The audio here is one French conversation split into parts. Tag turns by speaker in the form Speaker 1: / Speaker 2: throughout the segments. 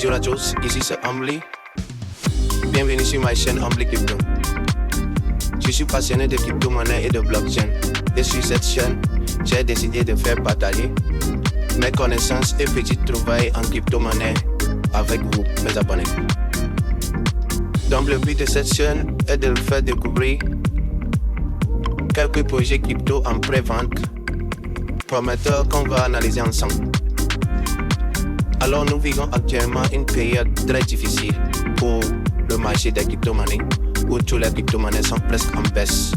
Speaker 1: Bonjour à tous, ici c'est Humbly. Bienvenue sur ma chaîne Humbly Crypto. Je suis passionné de crypto-monnaie et de blockchain. Et sur cette chaîne, j'ai décidé de faire partager mes connaissances et petites trouvailles en crypto-monnaie avec vous, mes abonnés. Donc le but de cette chaîne est de vous faire découvrir quelques projets crypto en pré-vente prometteurs qu'on va analyser ensemble. Alors nous vivons actuellement une période très difficile pour le marché des crypto-monnaies où toutes les crypto-monnaies sont presque en baisse.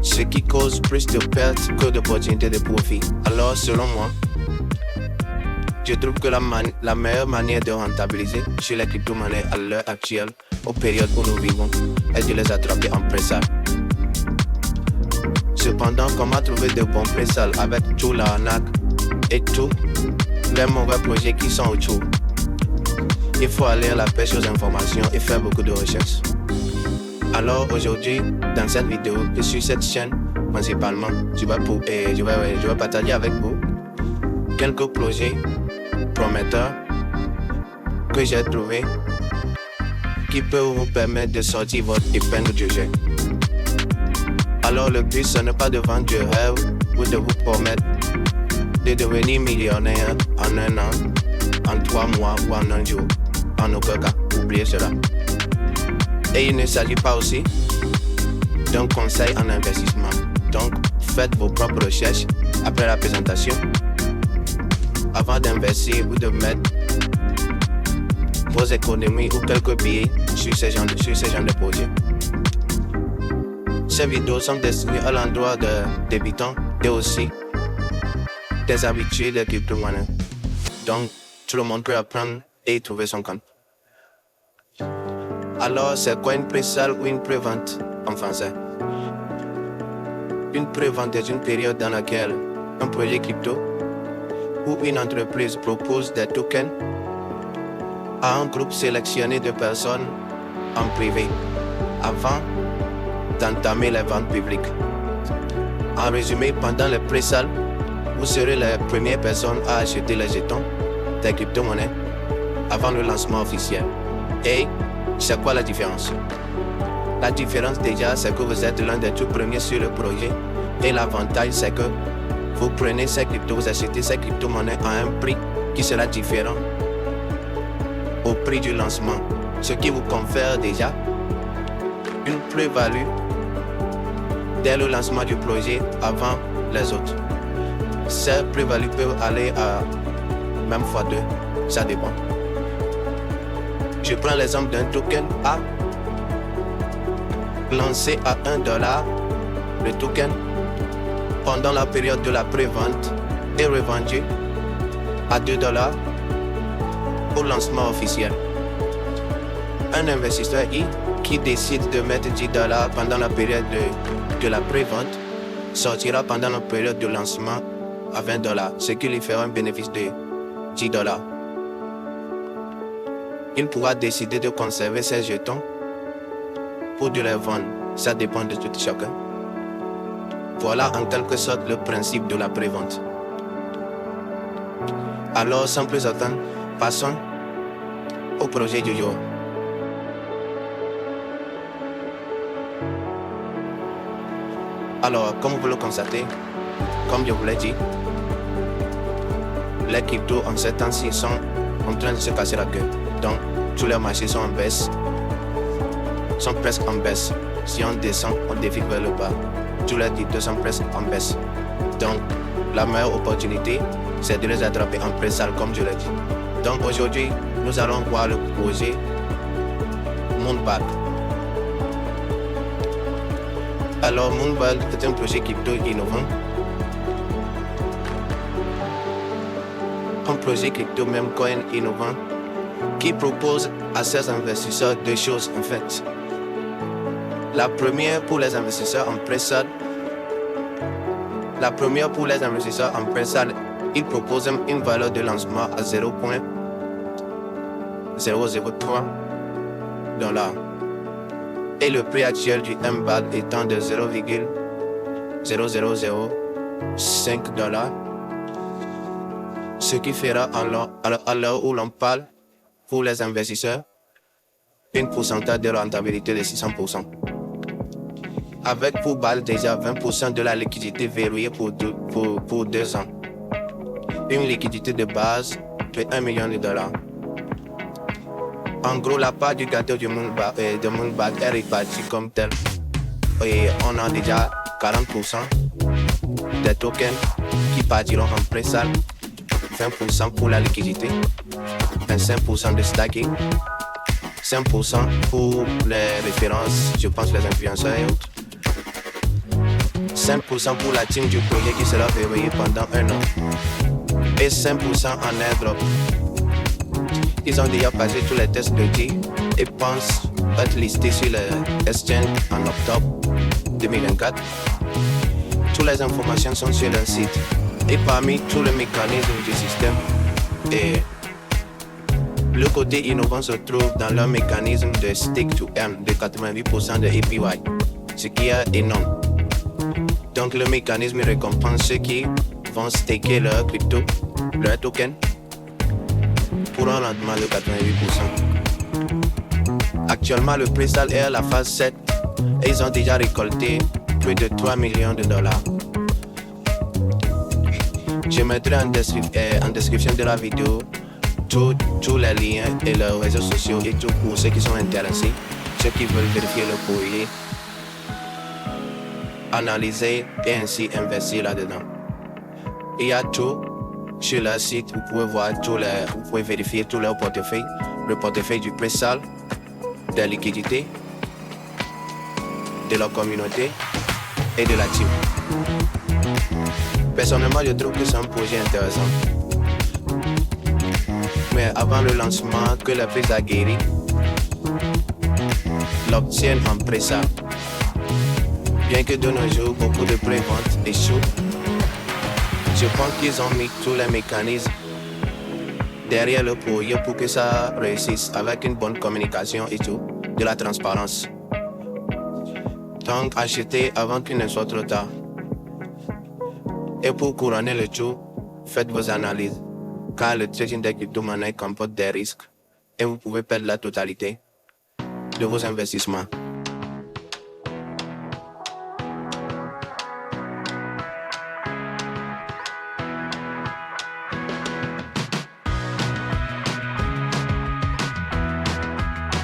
Speaker 1: Ce qui cause plus de pertes que d'opportunités de profit. Alors selon moi, je trouve que la meilleure manière de rentabiliser sur les crypto-monnaies à l'heure actuelle, aux périodes où nous vivons, est de les attraper en pré-sale. Cependant, comment trouver de bons pré-sales avec tout l'arnaque et tous les mauvais projets qui sont autour? Il faut aller à la pêche aux informations et faire beaucoup de recherches. Alors aujourd'hui, dans cette vidéo et sur cette chaîne, principalement, je vais partager avec vous quelques projets prometteurs que j'ai trouvés qui peuvent vous permettre de sortir votre épingle du jeu. Alors le but, ce n'est pas de vendre du rêve ou de vous promettre de devenir millionnaire en 1 an, en 3 mois ou en 1 jour. En aucun cas, oubliez cela. Et il ne s'agit pas aussi d'un conseil en investissement. Donc, faites vos propres recherches après la présentation avant d'investir ou de mettre vos économies ou quelques billets sur ce genre de projet. Ces vidéos sont destinées à l'endroit de débutants et aussi des habitués de crypto-monnaies. Donc, tout le monde peut apprendre et trouver son compte. Alors, c'est quoi une pré-sale ou une pré-vente en français? Une pré-vente est une période dans laquelle un projet crypto ou une entreprise propose des tokens à un groupe sélectionné de personnes en privé avant d'entamer les ventes publiques. En résumé, pendant les pré-sales, vous serez les premières personnes à acheter les jetons des crypto-monnaies avant le lancement officiel. Et c'est quoi la différence? La différence déjà, c'est que vous êtes l'un des tout premiers sur le projet. Et l'avantage, c'est que vous prenez ces cryptos, vous achetez ces crypto-monnaies à un prix qui sera différent au prix du lancement. Ce qui vous confère déjà une plus-value dès le lancement du projet avant les autres. Ces plus-values peuvent aller à même x2, ça dépend. Je prends l'exemple d'un token A lancé à $1, le token, pendant la période de la pré-vente est revendu à $2 au lancement officiel. Un investisseur I qui décide de mettre $10 pendant la période de la pré-vente sortira pendant la période de lancement à $20, ce qui lui fera un bénéfice de $10. Il pourra décider de conserver ses jetons ou de les vendre. Ça dépend de tout chacun. Voilà en quelque sorte le principe de la pré-vente. Alors, sans plus attendre, passons au projet du jour. Alors, comme vous le constatez, comme je vous l'ai dit, les cryptos en ces temps-ci sont en train de se casser la gueule. Donc, tous les marchés sont en baisse, sont presque en baisse. Si on descend, on défile vers le bas. Tous les cryptos sont presque en baisse. Donc, la meilleure opportunité, c'est de les attraper en pré-sale, comme je l'ai dit. Donc, aujourd'hui, nous allons voir le projet Moonbag. Alors, Moonbag est un projet crypto innovant. Un projet crypto même coin innovant qui propose à ses investisseurs 2 choses en fait. La première pour les investisseurs en pré-sale. Il propose une valeur de lancement à 0.003 $. Et le prix actuel du MBAG étant de 0,0005 $. Ce qui fera à l'heure où l'on parle, pour les investisseurs, une pourcentage de rentabilité de 600%. Avec pour balle déjà 20% de la liquidité verrouillée pour 2 ans. Une liquidité de base de $1 million. En gros, la part du gâteau de Moonbag est répartie comme tel. Et on a déjà 40% des tokens qui partiront en pré-sale, 20% pour la liquidité, 25% de stacking, 5% pour les références, je pense les influenceurs et autres, 5% pour la team du projet qui sera verrouillée pendant 1 an, et 5% en airdrop. Ils ont déjà passé tous les tests de G et pensent être listés sur le exchange en octobre 2024. Toutes les informations sont sur leur site. Et parmi tous les mécanismes du système, et le côté innovant se trouve dans leur mécanisme de stake to earn de 88% de APY, ce qui est énorme. Donc le mécanisme récompense ceux qui vont staker leur crypto, leur token, pour un rendement de 88%. Actuellement, le pre-sale est à la phase 7 et ils ont déjà récolté plus de $3 millions. Je mettrai en description de la vidéo tous les liens et leurs réseaux sociaux et tout pour ceux qui sont intéressés, ceux qui veulent vérifier le courrier, analyser et ainsi investir là-dedans. Il y a tout sur leur site, vous pouvez voir vous pouvez vérifier tout leur portefeuille, le portefeuille du pre-sale, des liquidités, de leur communauté et de la team. Personnellement, je trouve que c'est un projet intéressant. Mais avant le lancement, que les plus aguerris l'obtiennent en pré-sale. Bien que de nos jours, beaucoup de pré-ventes échouent, je pense qu'ils ont mis tous les mécanismes derrière le projet pour que ça réussisse avec une bonne communication et tout, de la transparence. Donc, achetez avant qu'il ne soit trop tard. Et pour couronner le tout, faites vos analyses, car le trading des crypto-monnaies comporte des risques et vous pouvez perdre la totalité de vos investissements.